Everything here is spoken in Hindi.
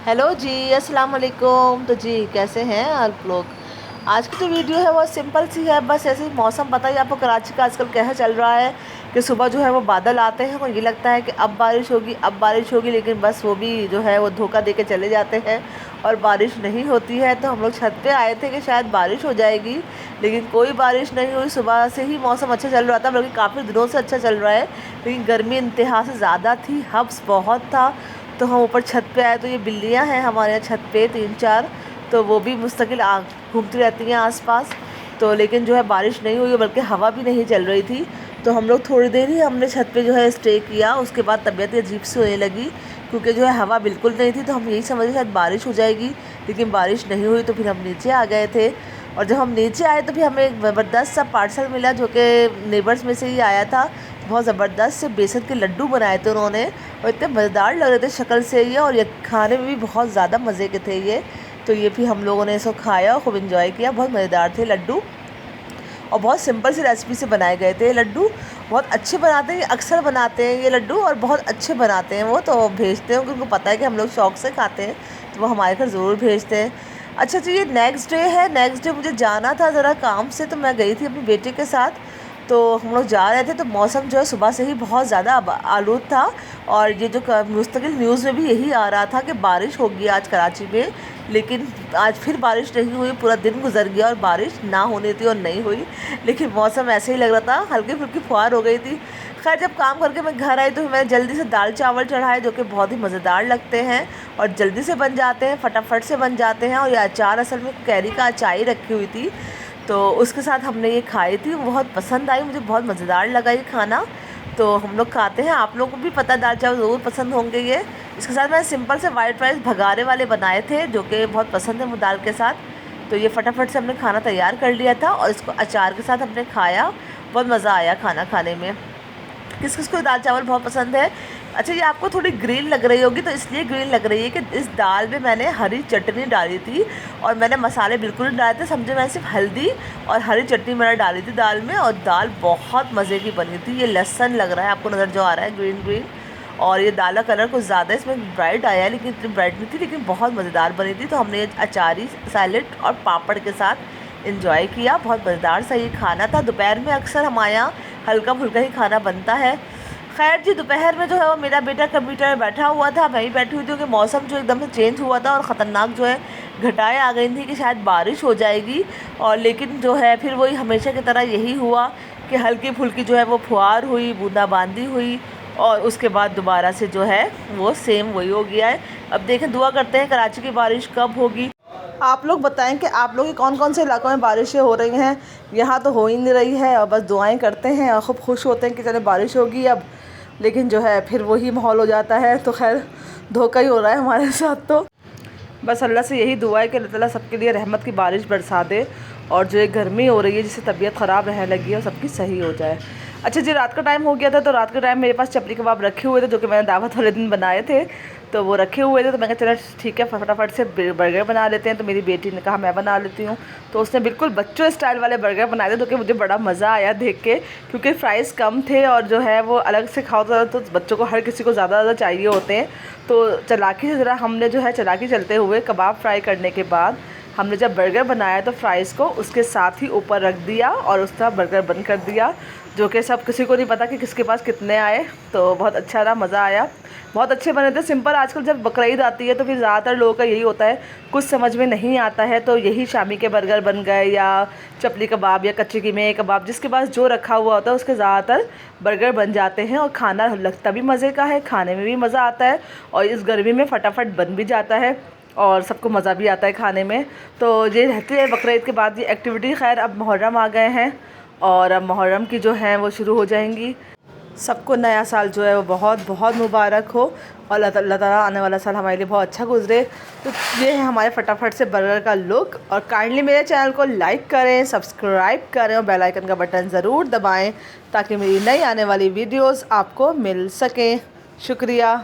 हेलो जी, अस्सलाम वालेकुम। तो जी कैसे हैं आप लोग। आज की जो वीडियो है वो सिंपल सी है। बस ऐसे ही मौसम पता ही आपको कराची का आजकल क्या चल रहा है कि सुबह जो है वो बादल आते हैं और ये लगता है कि अब बारिश होगी अब बारिश होगी, लेकिन बस वो भी जो है वो धोखा दे के चले जाते हैं और बारिश नहीं होती है। तो हम लोग छत पे आए थे कि शायद बारिश हो जाएगी, लेकिन कोई बारिश नहीं हुई। सुबह से ही मौसम अच्छा चल रहा था, बल्कि काफ़ी दिनों से अच्छा चल रहा है, लेकिन गर्मी इंतहा से ज़्यादा थी, हब्स बहुत था। तो हम ऊपर छत पे आए तो ये बिल्लियाँ हैं हमारे यहाँ छत पे 3-4, तो वो भी मुस्तकिल घूमती रहती हैं आसपास। तो लेकिन जो है बारिश नहीं हुई, बल्कि हवा भी नहीं चल रही थी। तो हम लोग थोड़ी देर ही हमने छत पे जो है स्टे किया, उसके बाद तबीयत अजीब सी होने लगी, क्योंकि जो है हवा बिल्कुल नहीं थी। तो हम यही समझे शायद बारिश हो जाएगी, लेकिन बारिश नहीं हुई। तो फिर हम नीचे आ गए थे, और जब हम नीचे आए तो फिर हमें एक ज़बरदस्त सा पार्सल मिला, जो कि नेबर्स में से ही आया था। बहुत ज़बरदस्त से बेसन के लड्डू बनाए थे उन्होंने, और इतने मज़ेदार लग रहे थे शक्ल से ये, और ये खाने में भी बहुत ज़्यादा मज़े के थे ये। तो ये भी हम लोगों ने इसको खाया और खूब इन्जॉय किया। बहुत मज़ेदार थे लड्डू, और बहुत सिंपल सी रेसिपी से बनाए गए थे ये लड्डू। बहुत अच्छे बनाते हैं ये, अक्सर बनाते हैं ये लड्डू, और बहुत अच्छे बनाते हैं वो। तो भेजते हैं, क्योंकि उनको पता है कि हम लोग शौक़ से खाते हैं, तो वो हमारे घर ज़रूर भेजते हैं। अच्छा जी, ये नेक्स्ट डे है। नेक्स्ट डे मुझे जाना था ज़रा काम से, तो मैं गई थी अपनी बेटे के साथ। तो हम लोग जा रहे थे, तो मौसम जो है सुबह से ही बहुत ज़्यादा आलूद था, और ये जो मुस्तकिल न्यूज़ में भी यही आ रहा था कि बारिश होगी आज कराची में। लेकिन आज फिर बारिश नहीं हुई, पूरा दिन गुजर गया और बारिश ना होनी थी और नहीं हुई। लेकिन मौसम ऐसे ही लग रहा था, हल्की फुल्की फुहार हो गई थी। खैर, जब काम करके मैं घर आई तो मैंने जल्दी से दाल चावल चढ़ाए, जो कि बहुत ही मज़ेदार लगते हैं और जल्दी से बन जाते हैं, फटाफट से बन जाते हैं। और ये अचार असल में कैरी का अचार ही रखी हुई थी, तो उसके साथ हमने ये खाई थी। बहुत पसंद आई मुझे, बहुत मज़ेदार लगा ये खाना। तो हम लोग खाते हैं, आप लोगों को भी पता है दाल चावल ज़रूर पसंद होंगे ये। इसके साथ मैंने सिंपल से वाइट राइस भगारे वाले बनाए थे, जो कि बहुत पसंद है वो दाल के साथ। तो ये फटाफट से हमने खाना तैयार कर लिया था, और इसको अचार के साथ हमने खाया। बहुत मज़ा आया खाना खाने में। किस किस को दाल चावल बहुत पसंद है। अच्छा, ये आपको थोड़ी ग्रीन लग रही होगी, तो इसलिए ग्रीन लग रही है कि इस दाल में मैंने हरी चटनी डाली थी, और मैंने मसाले बिल्कुल नहीं डाले थे। समझे, मैंने सिर्फ हल्दी और हरी चटनी मैंने डाली थी दाल में, और दाल बहुत मज़े की बनी थी। ये लहसन लग रहा है आपको, नज़र जो आ रहा है ग्रीन ग्रीन, और ये दाल का कलर कुछ ज़्यादा इसमें ब्राइट आया है, लेकिन इतनी ब्राइट नहीं थी, लेकिन बहुत मज़ेदार बनी थी। तो हमने ये अचारी सैलेड और पापड़ के साथ इंजॉय किया। बहुत मज़ेदार सा ये खाना था। दोपहर में अक्सर हमारे यहाँ हल्का फुल्का ही खाना बनता है। खैर जी, दोपहर में जो है वो मेरा बेटा कंप्यूटर में बैठा हुआ था, मैं ही बैठी हुई थी, क्योंकि मौसम जो एकदम से चेंज हुआ था और ख़तरनाक जो है घटाएं आ गई थी कि शायद बारिश हो जाएगी। और लेकिन जो है फिर वही हमेशा की तरह यही हुआ कि हल्की फुल्की जो है वो फुहार हुई, बूंदाबांदी हुई, और उसके बाद दोबारा से जो है वो सेम वही हो गया है। अब देखें, दुआ करते हैं कराची की बारिश कब होगी। आप लोग बताएं कि आप लोग के कौन कौन से इलाकों में बारिशें हो रही हैं। यहाँ तो हो ही नहीं रही है, और बस दुआएं करते हैं और खूब खुश होते हैं कि चले बारिश होगी अब, लेकिन जो है फिर वही माहौल हो जाता है। तो खैर, धोखा ही हो रहा है हमारे साथ। तो बस अल्लाह से यही दुआ है कि अल्लाह ताला सबके लिए रहमत की बारिश बरसा दे, और जो ये गर्मी हो रही है जिससे तबीयत ख़राब रहने लगी है, और सबकी सही हो जाए। अच्छा जी, रात का टाइम हो गया था, तो रात के टाइम मेरे पास चपली कबाब रखे हुए थे, जो कि मैंने दावत वाले दिन बनाए थे। तो वो रखे हुए थे, तो मैंने कहा चलो ठीक है, फटाफट से बर्गर बना लेते हैं। तो मेरी बेटी ने कहा मैं बना लेती हूँ, तो उसने बिल्कुल बच्चों स्टाइल वाले बर्गर बनाए थे, जो कि मुझे बड़ा मज़ा आया देख के, क्योंकि फ़्राइज़ कम थे, और जो है वो अलग से खाओ तो बच्चों को, हर किसी को ज़्यादा चाहिए होते हैं। तो चालाकी से ज़रा हमने जो है चालाकी चलते हुए कबाब फ्राई करने के बाद हमने जब बर्गर बनाया तो फ्राइज़ को उसके साथ ही ऊपर रख दिया, और उसका बर्गर बंद कर दिया, जो कि सब किसी को नहीं पता कि किसके पास कितने आए। तो बहुत अच्छा रहा, मज़ा आया, बहुत अच्छे बने थे। सिंपल, आजकल जब बकरीद आती है तो फिर ज़्यादातर लोगों का यही होता है, कुछ समझ में नहीं आता है, तो यही शामी के बर्गर बन गए, या चपली कबाब, या कच्चे कीमे कबाब, जिसके पास जो रखा हुआ होता है उसके ज़्यादातर बर्गर बन जाते हैं। और खाना लगता भी मज़े का है, खाने में भी मज़ा आता है, और इस गर्मी में फटाफट बन भी जाता है, और सबको मज़ा भी आता है खाने में। तो ये रहती है बकरीद के बाद ये एक्टिविटी। खैर, अब मुहर्रम आ गए हैं, और अब मुहर्रम की जो हैं वो शुरू हो जाएंगी। सबको नया साल जो है वो बहुत बहुत मुबारक हो, और अल्लाह ताला आने वाला साल हमारे लिए बहुत अच्छा गुजरे। तो ये है हमारे फटाफट से बर्गर का लुक। और काइंडली मेरे चैनल को लाइक करें, सब्सक्राइब करें, और बेल आइकन का बटन ज़रूर दबाएं, ताकि मेरी नई आने वाली वीडियोस आपको मिल सकें। शुक्रिया।